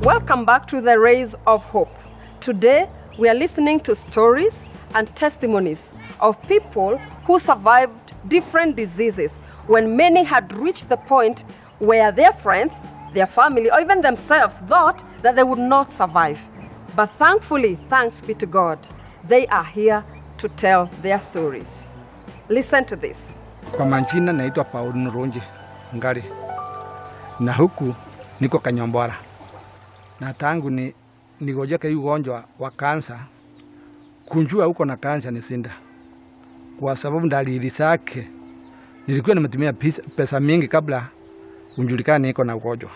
Welcome back to the Rays of Hope. Today, we are listening to stories and testimonies of people who survived different diseases when many had reached the point where their friends, their family, or even themselves thought that they would not survive. But thankfully, thanks be to God, they are here to tell their stories. Listen to this. Kwa majina naitwa Paul Nurunji Ngari, na huku niko Kanyombora, na tangu nigojeka hii ugonjwa wa kansa, kunjua huko na kansa ni sinda, kwa sababu dalili zake nilikuwa nimetumia pesa mingi kabla unjulikane niko na ugonjwa.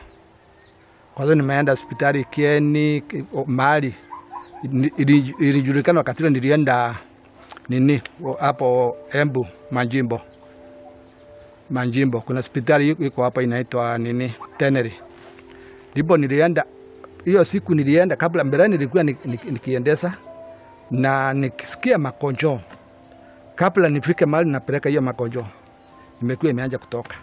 Kwa hiyo nimeenda hospitali Kieni mahali ilijulikana wakati nilienda hapo Embu Manjimbo kuna hospitali iko hapa inaitwa Teneri. Ndipo nilienda hiyo siku, nilienda kabla mbele nilikuwa nikiendesha na nikisikia makonjo. Kabla nifike mahali napeleka hiyo makonjo, imekuwa imeanza kutoka.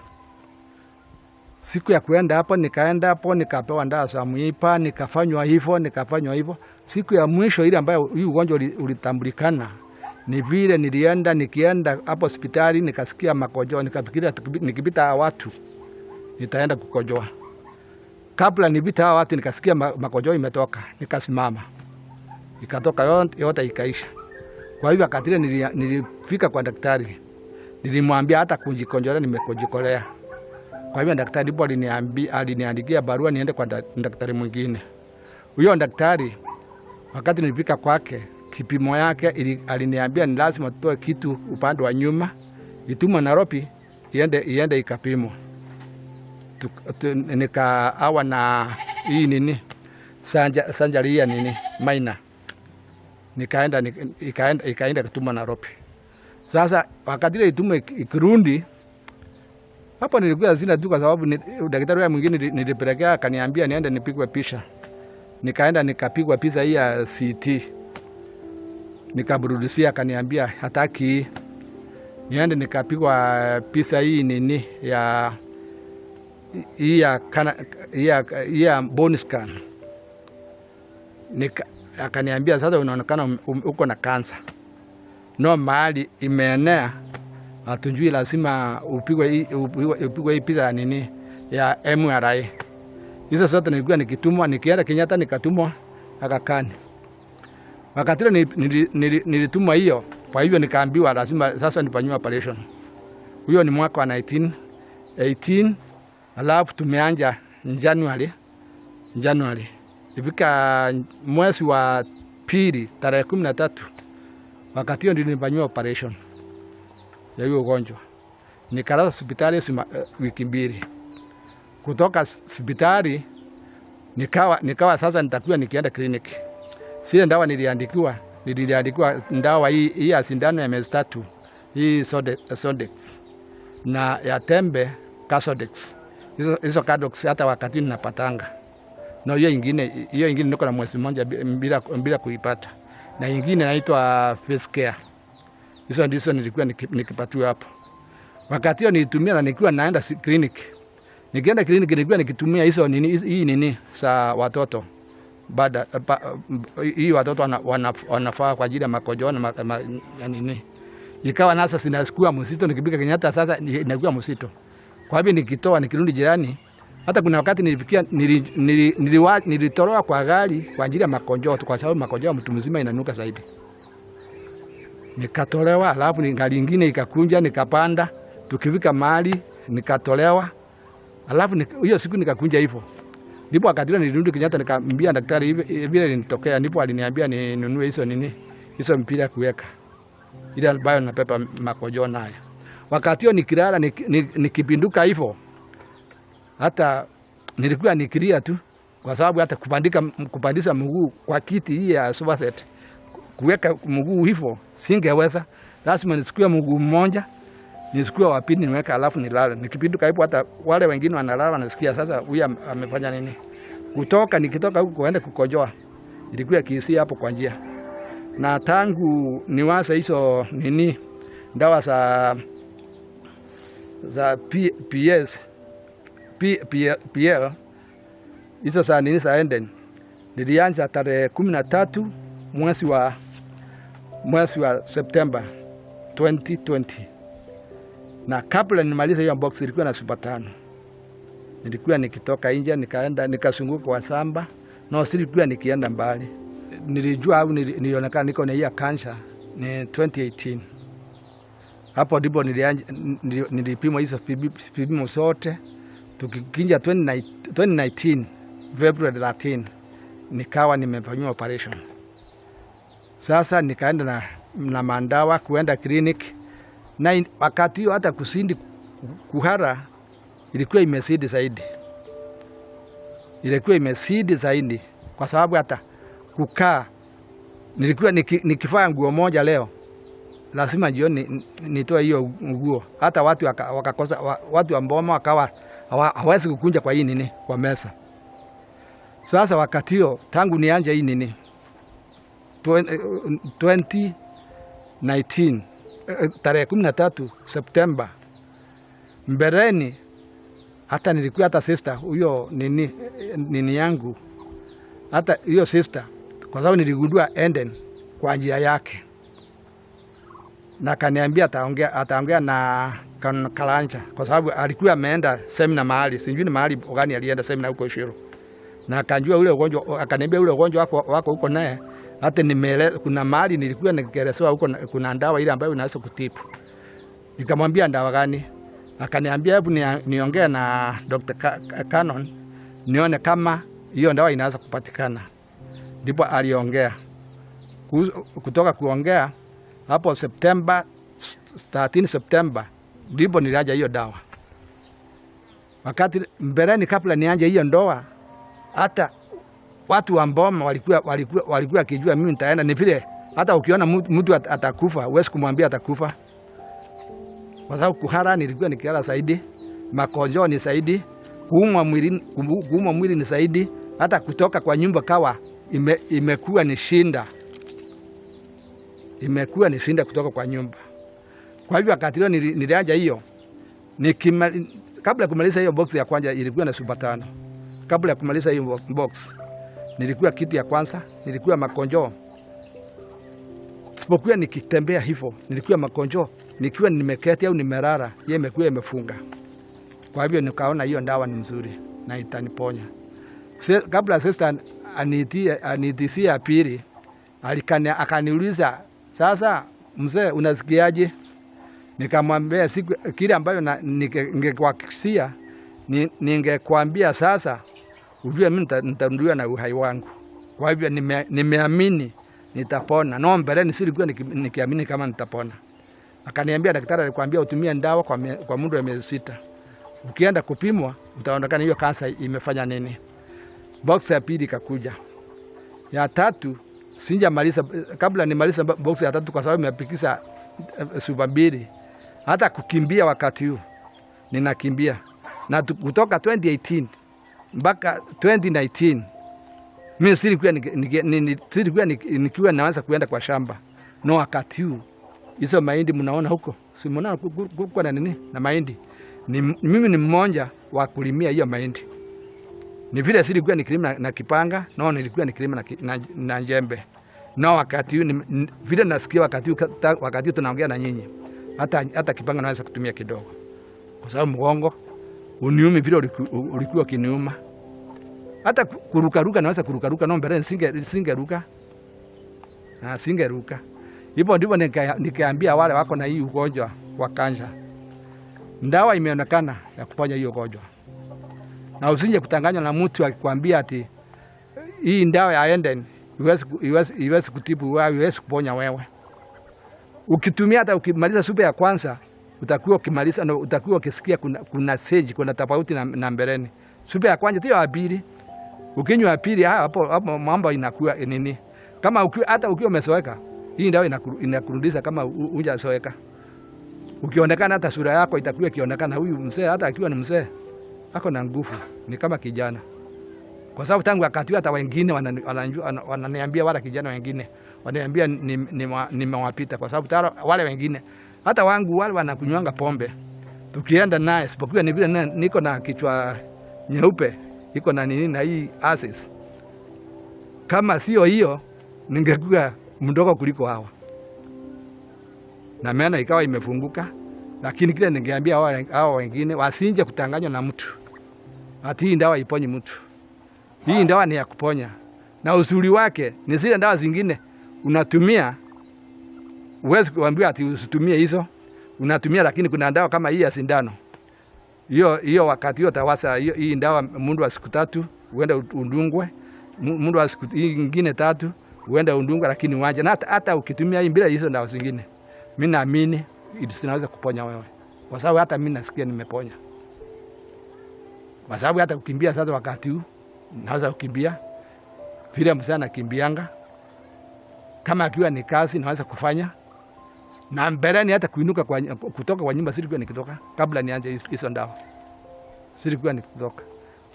Siku ya kuenda hapo, nikaenda hapo, nikapewa dawa za mwipa, nikafanywa hivyo. Siku ya mwisho ile ambayo hii ugonjwa ulitambulikana, ni vile nikienda hapo hospitali nikasikia makojoa, nikafikiria nikipita watu nitaenda kukojoa. Kabla nipita watu nikasikia makojoa imetoka, nikasimama. Ikatoka yote ikaisha. Kwa hivyo wakati nilifika kwa daktari, nilimwambia hata kujikonjolea nimekojikolea. Kwa hivyo daktari ndipo aliniandikia barua niende kwa daktari mwingine. Huyo daktari wakati nilifika kwake, kipimo yake aliniambia ni lazima tutoe kitu upande wa nyuma, itumwe Nairobi iende ikapimwa. Nikaawa na hii sanjari ya maina. Ikaenda kutumwa Nairobi. Sasa wakati ile itumwe Kirundi, hapo nilikuwa zina tu, kwa sababu daktari mwingine nilipelekea akaniambia niende nipigwe picha. Nikaenda nikapigwa picha hii ya CT. Nikaburudisia, akaniambia hataki. Niende nikapigwa picha hii ya bone scan. Akaniambia sasa unaonekana uko na kansa. No mahali imeenea, hatunjui, lazima upigwe hii picha ya MRI. Hizo zote nilikuwa nikitumwa, nikienda Kenyatta nikatumwa Akakani. Wakati nilitumwa hiyo, kwa hivyo nikaambiwa lazima sasa nifanywe operation. Huyo ni mwaka wa 1918, alafu tumeanja January. Ifika mwezi wa pili tarehe 13, wakati hiyo ndio nilifanywa operation ya hiyo ugonjwa. Nikalala hospitali wiki mbili. Kutoka hospitali nikawa sasa nitakuwa nikienda kliniki. Sile ndawa niliandikiwa ndawa hii ya sindano ya miezi 3, hii Sodex, na ya tembe Casodex. Hizo Cadox hata wakati ninapatanga. Na hiyo ingine niko na mwezi mmoja bila kuipata. Na ingine inaitwa Face Care. Hizo ndizo nilikuwa nikipatiwa hapo. Wakati hiyo nilitumia na nikiwa naenda kliniki. Nikienda kliniki nilikuwa nikitumia hizo hii za watoto. Hii watoto wanafaa kwa ajili ya makojoa na ikawa nasa sinasikuwa msito, nikipika Kenyatta sasa inakuwa msito. Kwa hivyo nikitoa nikirudi jirani, hata kuna wakati nilitolewa kwa gari kwa ajili ya makojoa, kwa sababu makojoa mtu mzima inanuka zaidi. Nikatolewa, alafu gari nyingine ikakunja, nikapanda, tukifika mahali nikatolewa. Alafu hiyo siku nikakunja hivyo. Ndipo wakati nilirudi Kenyatta nikamwambia daktari vile ilinitokea, ndipo aliniambia ninunue hizo mpira kuweka ile ambayo napepa makojoa nayo. Wakati hiyo nikilala nikipinduka hivyo, hata nilikuwa nikilia tu, kwa sababu hata kupandisha mguu kwa kiti hii ya sofa set, kuweka mguu hivyo singeweza. Lazima nichukue mguu mmoja, nichukue wa pili niweka, alafu nilala. Nikipinduka hivyo hata wale wengine wanalala wanasikia sasa huyu amefanya nini. Nikitoka huko kuenda kukojoa, ilikuwa kisi hapo kwa njia. Na tangu niwaza hizo dawa za PL hizo za nini za Eden nilianza tarehe 13 mwezi wa Septemba 2020, na kabla nimalize hiyo box ilikuwa na super 5. Nilikuwa nikitoka nje nikaenda nikazunguka kwa samba, na silikuwa nikienda mbali. Nilijua au nilionekana niko na hiyo cancer ni 2018. Hapo ndipo nilipimwa hizo vipimo zote. Tukikinja 2019 February 13 nikawa nimefanywa operation. Sasa nikaenda na mandawa kuenda clinic, na wakati hiyo hata kusindi kuhara ilikuwa imezidi zaidi. Kwa sababu hata kukaa nilikuwa nikifanya nguo moja leo lazima jioni nitoe hiyo nguo. Hata watu wakakosa, watu ambao wakawa hawezi kukunja kwa hii nini kwa mesa. Sasa wakati hiyo tangu nianje hii nini 2019 tarehe 13 Septemba, mbeleni hata nilikuwa hata sister huyo nini yangu, hata hiyo sister, kwa sababu niligundua Eden kwa njia yake, na kaniambia ataongea na Kalanja, kwa sababu alikuwa ameenda semina mahali, sijui ni mahali gani alienda semina huko Shiro, na akanjua ule ugonjwa, akaniambia ule ugonjwa wako huko naye. Hata kuna mahali nilikuwa nikielezewa huko kuna dawa ile ambayo inaweza kutibu. Nikamwambia dawa gani? Akaniambia hebu niongee na Dr. Canon nione kama hiyo dawa inaweza kupatikana. Ndipo aliongea. Kutoka kuongea hapo September 13 September ndipo niliaja hiyo dawa. Wakati mbeleni kabla nianje hiyo ndoa, hata watu wa Mboma walikuwa kijua mimi nitaenda. Ni vile hata ukiona mtu atakufa huwezi kumwambia atakufa, kwa sababu kuhara nilikuwa nikilala zaidi, makonjo ni zaidi, kuumwa mwili ni zaidi, hata kutoka kwa nyumba kawa imekuwa ni shinda, kutoka kwa nyumba. Kwa hivyo wakati leo niliaja hiyo, kabla kumaliza hiyo box ya kwanza ilikuwa na super 5. Kabla ya kumaliza hiyo box nilikuwa kitu ya kwanza, nilikuwa makonjo. Sipokuwa nikitembea hivyo, nilikuwa makonjo, nikiwa nimeketi au nimelala, yeye imekuwa imefunga. Kwa hivyo nikaona hiyo dawa ni nzuri na itaniponya. Kabla sister anitisia ya pili, akaniuliza, sasa mzee unasikiaje? Nikamwambia siku kile ambayo ningekuhakikishia ningekwambia sasa ujue mimi nitarudia na uhai wangu. Kwa hivyo nimeamini nitapona. No, mbeleni silikuwa nikiamini kama nitapona. Akaniambia daktari alikwambia utumie dawa kwa muda wa miezi 6. Ukienda kupimwa utaonekana hiyo kansa imefanya nini. Box ya pili ikakuja. Ya tatu sinjamaliza, kabla nimaliza box ya tatu kwa sababu nimepikisha super 2. Hata kukimbia wakati huu ninakimbia. Na kutoka 2018 mpaka 2019 mimi silikuwa nikiwa naanza kuenda kwa shamba. No, wakati huu hizo mahindi mnaona huko, si mnaona kuko na nini na mahindi, mimi ni mmoja wa kulimia hiyo mahindi. Ni vile silikuwa nikilima na kipanga, no, nilikuwa nikilima na njembe. No, wakati huu vile nasikia wakati huu tunaongea na nyinyi, hata kipanga naweza kutumia kidogo, kwa sababu mgongo uniumi vile ulikuwa kiniuma. Hata kurukaruka naweza kurukaruka, no, mbele singeruka. Singeruka. Hivyo ndivyo nikaambia wale wako na hii ugonjwa wa kansa, dawa imeonekana ya kuponya hiyo ugonjwa. Na usije kutanganywa na mtu akikwambia ati hii dawa ya Eden iwezi kutibu wewe, iwezi kuponya wewe. Ukitumia hata ukimaliza supe ya kwanza utakuwa ukimaliza na utakuwa ukisikia kuna stage, kuna tofauti na mbeleni. Supe ya kwanza hiyo ya pili, ukinywa ya pili hapo mambo inakuwa nini. Kama hata ukiwa umesoeka, hii dawa inakurudisha kama hujasoeka. Ukionekana hata sura yako itakuwa ikionekana huyu mzee, hata akiwa ni mzee ako na nguvu, ni kama kijana. Kwa sababu tangu wakati hata wengine wananiambia, wala kijana wengine wananiambia nimewapita, kwa sababu wale wengine hata wangu wale wanakunywanga pombe tukienda naye, sipokuwa ni vile niko na kichwa nyeupe, iko na nini na hii ases. Kama sio hiyo, ningekuwa mdogo kuliko hawa. Na maana ikawa imefunguka, lakini kile ningeambia hawa wengine wasinje kutanganywa na mtu. Ati hii ndawa iponye mtu. Hii ndawa ni ya kuponya. Na uzuri wake ni zile ndawa zingine unatumia, uwezi kuambiwa ati usitumie hizo. Unatumia, lakini kuna ndawa kama hii ya sindano. Hiyo wakati hiyo tawasa hii ndawa mundu wa siku 3 uende undungwe. Mundu wa siku nyingine 3 uende undungwe, lakini uaje. Na hata ukitumia hii bila hizo ndawa zingine, mimi naamini zinaweza kuponya wewe. Kwa sababu hata mimi nasikia nimeponya. Kwa sababu hata kukimbia sasa wakati huu naweza kukimbia vile msana kimbianga. Kama akiwa ni kazi naweza kufanya. Na mbeleni hata kuinuka kutoka kwa nyumba silikuwa nikitoka kabla nianze hizo ndawa. Silikuwa nikitoka.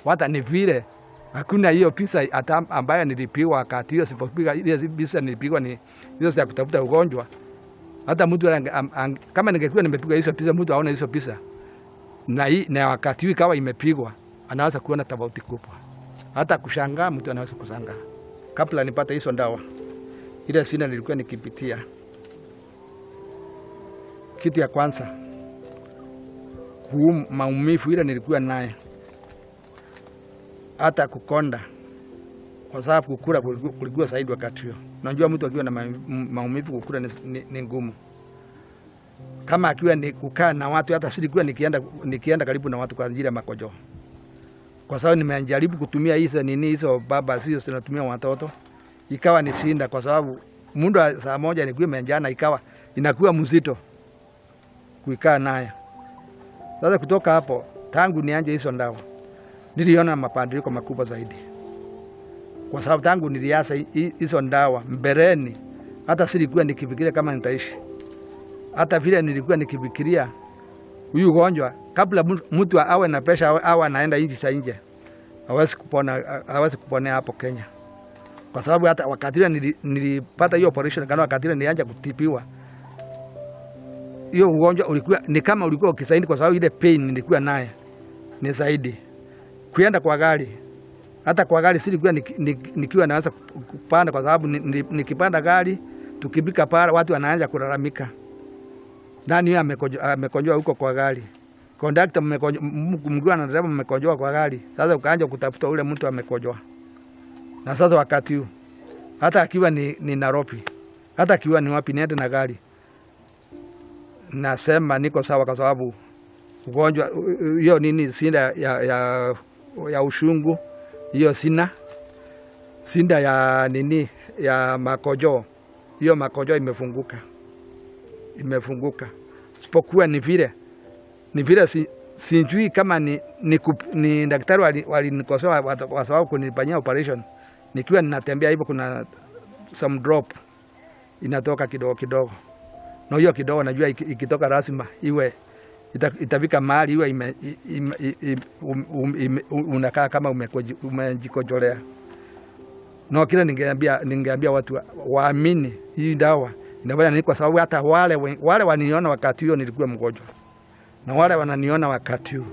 Hata ni vile hakuna hiyo pesa hata ambayo nilipiwa wakati hiyo, sipopiga ile pesa nilipigwa ni hizo za kutafuta ugonjwa. Hata mtu kama ningekuwa nimepiga hizo pesa, mtu aone hizo pesa. Na wakati huu kawa imepigwa, anaweza kuona tofauti kubwa. Hata kushangaa mtu anaweza kushangaa. Kabla nipate hizo ndawa, ile sina nilikuwa nikipitia. Kitu ya kwanza, maumivu ile nilikuwa naye. Hata kukonda. Kwa sababu kukula kulikuwa zaidi wakati huo. Unajua mtu akiwa na maumivu kukula ni ngumu. Kama akiwa ni kukaa na watu, hata silikuwa nikienda karibu na watu kwa ajili ya makojo. Kwa sababu nimejaribu kutumia hizo baba sio tunatumia watoto. Ikawa ni shinda kwa sababu mundu saa moja nilikuwa nimenjana, ikawa inakuwa mzito kuikaa naye. Sasa kutoka hapo, tangu nianje hizo ndawa, niliona mabadiliko makubwa zaidi. Kwa sababu tangu nilianza hizo ndawa mbeleni, hata silikuwa nikifikiria kama nitaishi. Hata vile nilikuwa nikifikiria huyu ugonjwa kabla mtu awe na pesha awe anaenda nchi za nje, hawezi kupona hapo Kenya. Kwa sababu hata wakati ile nilipata hiyo operation, kana wakati ile nilianza kutibiwa, hiyo ugonjwa ulikuwa ni kama ulikuwa ukisaidi, kwa sababu ile pain nilikuwa naye ni zaidi. Kuenda kwa gari, hata kwa gari silikuwa nikiwa naanza kupanda, kwa sababu nikipanda gari tukibika pale watu wanaanza kulalamika. Nani yeye amekonjoa huko kwa gari? Conductor mkiwa na dereva mmekonjoa kwa gari. Sasa ukaanza kutafuta ule mtu amekonjoa. Na sasa wakati huu hata akiwa ni Nairobi, hata akiwa ni wapi niende na gari, nasema niko sawa, kwa sababu ugonjwa hiyo nini sinda ya ushungu hiyo sinda ya nini ya makojo, hiyo makojo imefunguka. Sipokuwa ni vile sijui kama ni daktari walinikosoa kwa sababu kunifanyia operation. Nikiwa ninatembea hivyo kuna some drop inatoka kidogo. Na hiyo kidogo najua ikitoka lazima iwe itafika mahali iwe unakaa kama umejikojolea. Na kile ningeambia watu waamini hii dawa inafanya nini, kwa sababu hata wale waniona wakati huo nilikuwa mgonjwa. Na wale wananiona wakati huo.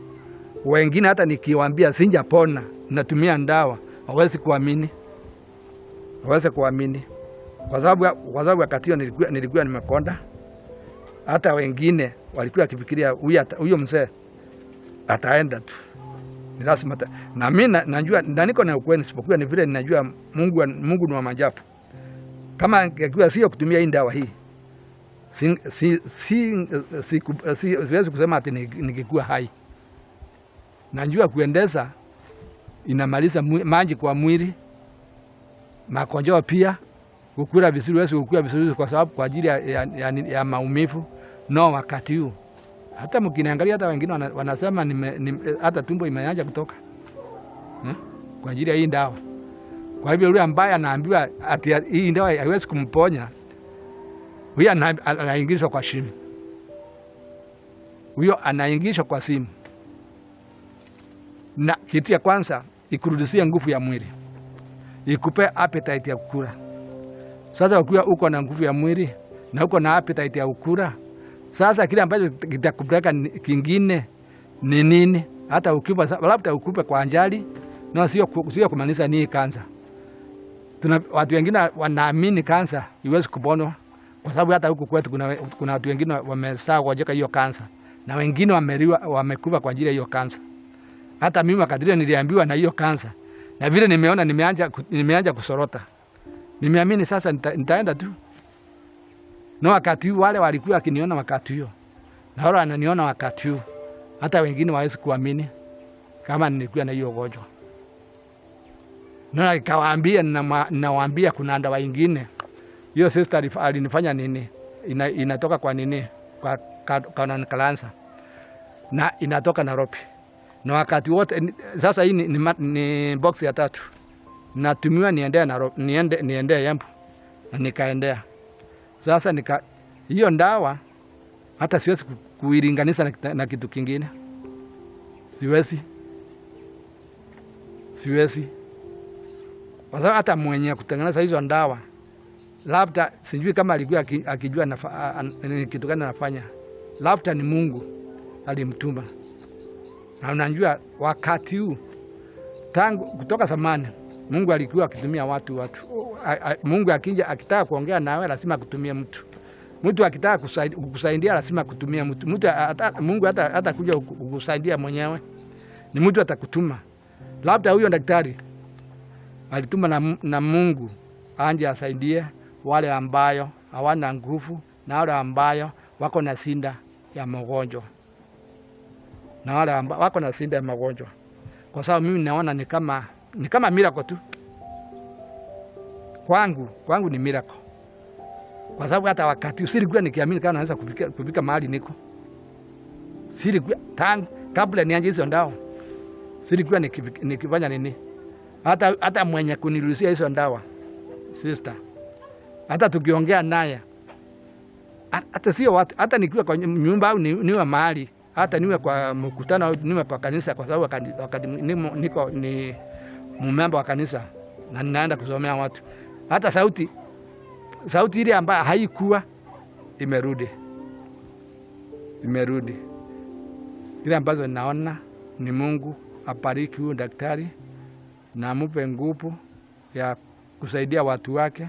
Wengine hata nikiwaambia sijapona, natumia dawa, hawezi kuamini. Kwa sababu wakati huo nilikuwa nimekonda. Hata wengine walikuwa wakifikiria huyo mzee ataenda tu. Ni lazima na mimi najua niko na ukweli, sipokuwa ni vile ninajua Mungu ni wa maajabu. Kama ingekuwa sio kutumia hii dawa hii, siwezi kusema ati nikikuwa hai. Najua kuendeza inamaliza maji kwa mwili, makonjo pia, kukula vizuri, wewe kukula vizuri kwa sababu kwa ajili ya maumivu. No, wakati huu hata mkiniangalia, hata wengine wanasema hata tumbo imeanza kutoka kwa ajili ya hii dawa. Kwa hivyo yule ambaye anaambiwa ati hii dawa haiwezi kumponya, huyo anaingizwa kwa shimo. Na kitu ya kwanza ikurudishia nguvu ya mwili, ikupe appetite ya kukula. Sasa ukiwa uko na nguvu ya mwili na uko na appetite ya kukula, Sasa kile ambacho kitakupeleka kingine ni nini? Hata ukipa labda ukupe kwa anjali, na sio kumaanisha ni kansa. Watu wengine wanaamini kansa iwezi kuponwa, kwa sababu hata huku kwetu kuna watu wengine wamesaa kugonjeka hiyo kansa, na wengine wamekufa kwa ajili ya hiyo kansa. Hata mimi wakati niliambiwa na hiyo kansa, na vile nimeona nimeanza kusorota, nimeamini sasa nitaenda tu. Na wakati huu wale walikuwa akiniona wakati huo, na wale wananiona wakati huu, hata wengine hawezi kuamini kama nilikuwa na hiyo ugonjwa. Na nikawaambia, nawaambia kuna dawa nyingine. Hiyo sister alinifanya nini? Inatoka kwa nini? Kwa kansa. Na inatoka Nairobi. Na wakati wote sasa hii ni box ya 3. Natumiwa niende Embu. Na nikaendea. Sasa hiyo ndawa hata siwezi kuilinganisha na kitu kingine. Siwezi. Kwa sababu hata mwenye kutengeneza hizo ndawa, labda sijui kama alikuwa akijua kitu gani anafanya. Labda ni Mungu alimtuma. Na unajua wakati huu tangu kutoka zamani Mungu alikuwa akitumia watu. Mungu akitaka kuongea nawe lazima kutumia mtu. Mtu akitaka kukusaidia lazima kutumia mtu. Mungu hata kuja kukusaidia mwenyewe, ni mtu atakutuma. Labda huyo daktari alituma na Mungu anje asaidie wale ambayo hawana nguvu, na wale ambayo wako na sinda ya magonjwa, na wale ambayo wako na sinda ya magonjwa. Kwa sababu mimi naona ni kama miracle tu. Kwangu ni miracle. Kwa sababu hata wakati usilikuwa nikiamini kama naweza kufika mahali niko. Silikuwa tangu kabla nianze hizo ndawa. Silikuwa nikifanya nini? Hata mwenye kuniruhusia hizo ndawa, sister, hata tukiongea naye, hata sio watu, hata nikiwa kwa nyumba au niwe mahali, hata niwe kwa mkutano au niwe kwa kanisa, kwa sababu wakati niko ni member wa kanisa na ninaenda kusomea watu, hata sauti ile ambayo haikuwa imerudi. Ile ambazo naona ni Mungu apariki huyu daktari na amupe nguvu ya kusaidia watu wake,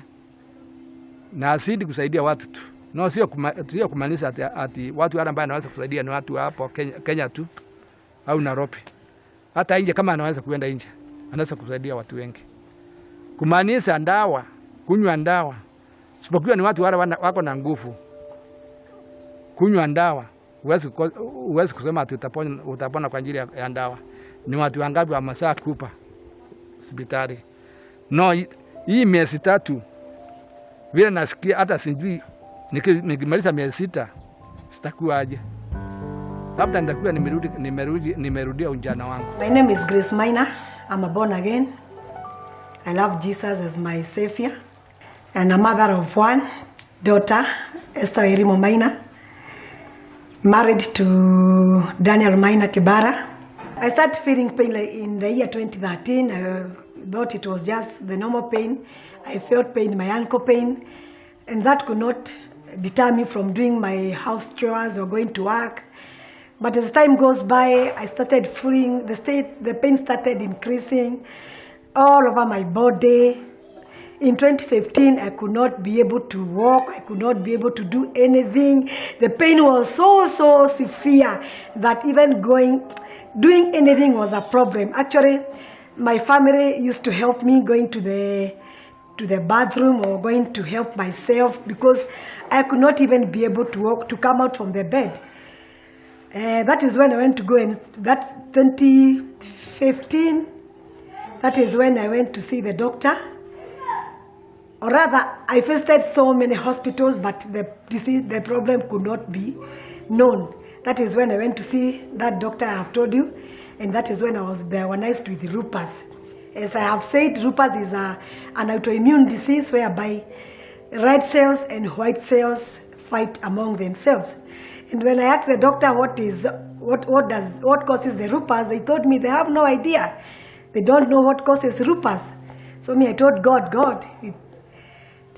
na asidi kusaidia watu tu. No, sio kumaanisha ati watu wale ambao anaweza kusaidia ni watu hapo Kenya tu au Nairobi. Hata nje kama anaweza kuenda nje, anaweza kusaidia watu wengi. Kumaanisha ndawa, kunywa ndawa, sipokuwa ni watu wale wako na nguvu. Kunywa ndawa, huwezi kusema ati utapona kwa ajili ya ndawa. Ni watu wangapi wa masaa kupa hospitali? No, hii miezi 3 vile nasikia, hata sijui nikimaliza miezi 6 sitakuwa aje. Labda nitakuwa nimerudia ujana wangu. My name is Grace Maina. I'm a born again. I love Jesus as my savior. And a mother of 1 daughter, Esther Erimo Maina, married to Daniel Maina Kibara. I started feeling pain in the year 2013. I thought it was just the normal pain. I felt pain, my ankle pain, and that could not deter me from doing my house chores or going to work. But as time goes by, I started feeling the pain started increasing all over my body. In 2015, I could not be able to walk. I could not be able to do anything. The pain was so severe that even doing anything was a problem. Actually, my family used to help me going to the bathroom or going to help myself because I could not even be able to walk, to come out from the bed. That is when I went to go, and that's 2015. That is when I went to see the doctor. Or rather, I visited so many hospitals, but the problem could not be known. That is when I went to see that doctor I have told you, and that is when I was diagnosed with lupus. As I have said, lupus is an autoimmune disease whereby red cells and white cells fight among themselves. And when I asked the doctor what causes the lupus, they told me they have no idea. They don't know what causes lupus. So I told God,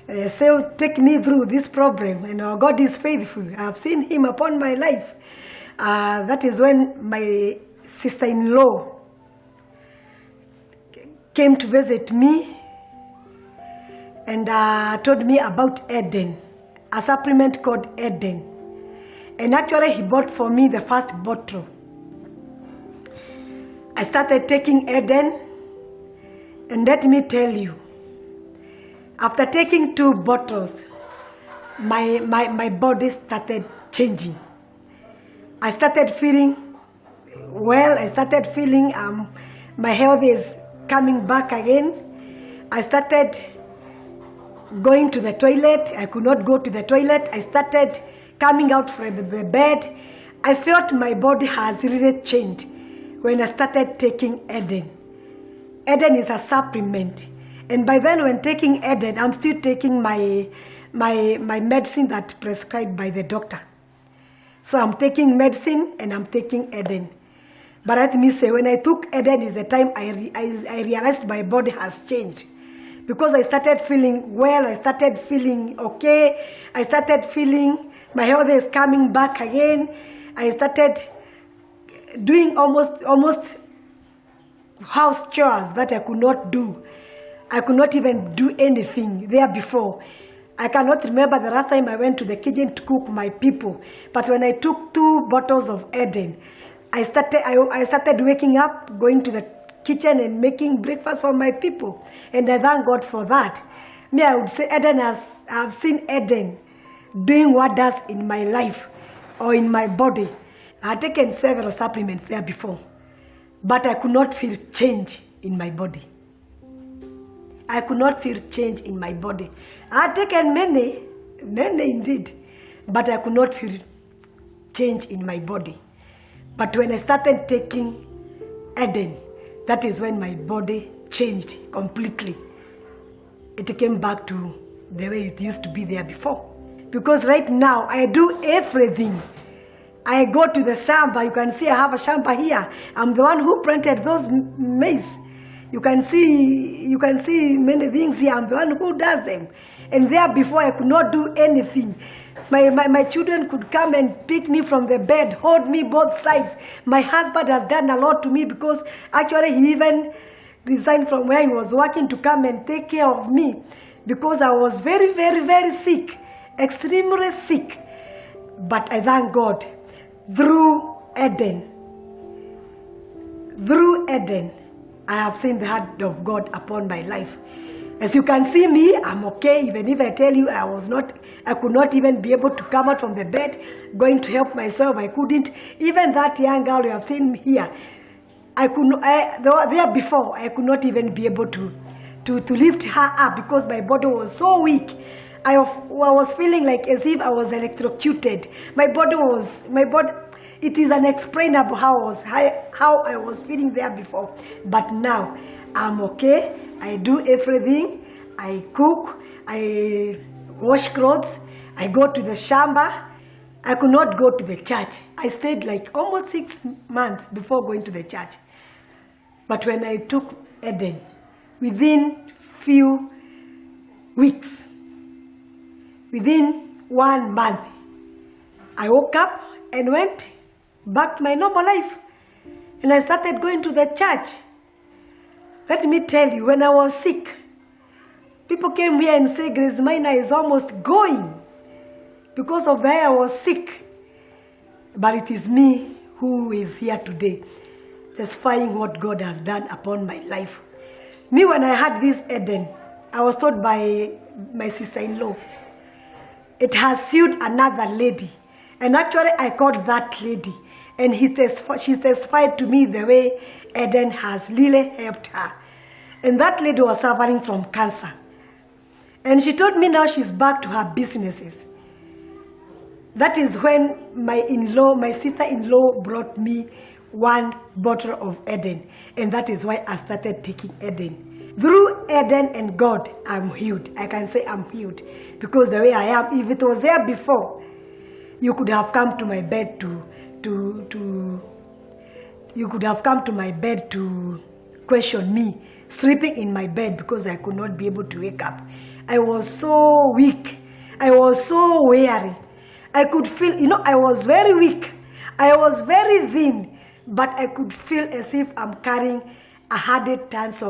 So take me through this problem, and our God is faithful. I have seen him upon my life. That is when my sister-in-law came to visit me and told me about Eden, a supplement called Eden. And actually he bought for me the first bottle. I started taking Eden, and let me tell you, after taking 2 bottles, my body started changing. I started feeling well. I started feeling my health is coming back again. I started going to the toilet. I could not go to the toilet. I started coming out from the bed. I felt my body has really changed when I started taking Eden. Eden is a supplement. And by then when taking Eden, I'm still taking my medicine that prescribed by the doctor. So I'm taking medicine and I'm taking Eden. But let me say, when I took Eden is the time I realized my body has changed. Because I started feeling well, I started feeling okay, I started feeling my health is coming back again. I started doing almost house chores that I could not do. I could not even do anything there before. I cannot remember the last time I went to the kitchen to cook my people. But when I took 2 bottles of Eden, I started waking up, going to the kitchen and making breakfast for my people. And I thank God for that. Me, I would say I've seen Eden doing wonders in my life or in my body. I had taken several supplements there before, but I could not feel change in my body. I could not feel change in my body. I had taken many indeed, but I could not feel change in my body. But when I started taking Eden, that is when my body changed completely. It came back to the way it used to be there before. Because right now I do everything. I go to the shamba. You can see I have a shamba here. I'm the one who planted those maize. You can see many things here. I'm the one who does them. And there before I could not do anything. My children could come and pick me from the bed, hold me both sides. My husband has done a lot to me because actually he even resigned from where he was working to come and take care of me because I was very, very, very sick, extremely sick. But I thank God through Eden, I have seen the hand of God upon my life. As you can see me, I'm okay. Even if I tell you I could not even be able to come out from the bed, going to help myself. I couldn't. Even that young girl you have seen here, there before, I could not even be able to lift her up because my body was so weak. I was feeling like as if I was electrocuted. It is unexplainable how I was feeling there before. But now, I'm okay. I do everything. I cook. I wash clothes. I go to the shamba. I could not go to the church. I stayed like almost 6 months before going to the church. But when I took Eden, within few weeks, within 1 month, I woke up and went back to my normal life. And I started going to the church. Let me tell you, when I was sick, people came here and said, Grace Minor is almost going because of where I was sick. But it is me who is here today, testifying what God has done upon my life. Me, when I had this Eden, I was told by my sister-in-law, it has sued another lady. And actually, I called that lady. And she testified to me the way Eden has really helped her. And that lady was suffering from cancer. And she told me now she's back to her businesses. That is when my sister-in-law brought me 1 bottle of Eden. And that is why I started taking Eden. Through Eden and God, I'm healed. I can say I'm healed. Because the way I am, if it was there before, you could have come to my bed to question me, sleeping in my bed because I could not be able to wake up. I was so weak. I was so weary. I could feel, I was very weak. I was very thin, but I could feel as if I'm carrying 100 tons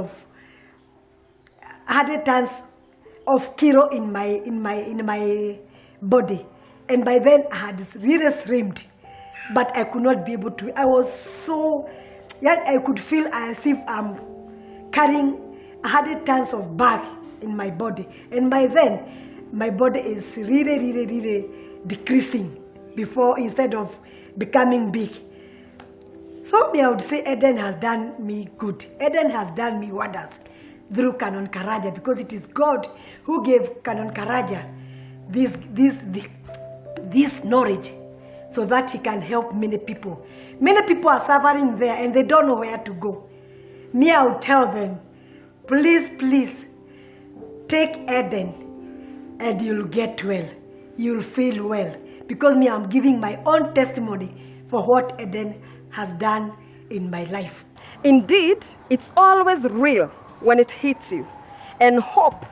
of kilo in my body. And by then I had really shrimped, but I could not be able to. I was so, yet I could feel as if I'm carrying 100 tons of bag in my body. And by then, my body is really decreasing instead of becoming big. So I would say Eden has done me good. Eden has done me wonders through Canon Karaja, because it is God who gave Canon Karaja this knowledge so that he can help many people. Many people are suffering there and they don't know where to go. Me, I will tell them, please take Eden and you'll get well. You'll feel well. Because me, I'm giving my own testimony for what Eden has done in my life. Indeed, it's always real when it hits you. And hope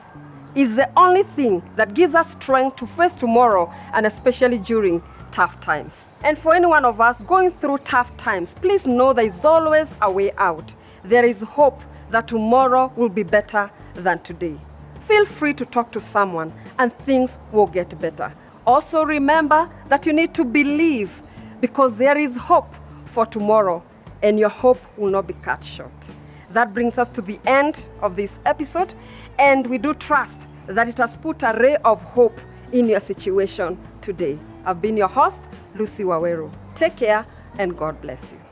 is the only thing that gives us strength to face tomorrow, and especially during tough times. And for any one of us going through tough times, please know there is always a way out. There is hope that tomorrow will be better than today. Feel free to talk to someone and things will get better. Also remember that you need to believe, because there is hope for tomorrow and your hope will not be cut short. That brings us to the end of this episode, and we do trust that it has put a ray of hope in your situation today. I've been your host, Lucy Waweru. Take care and God bless you.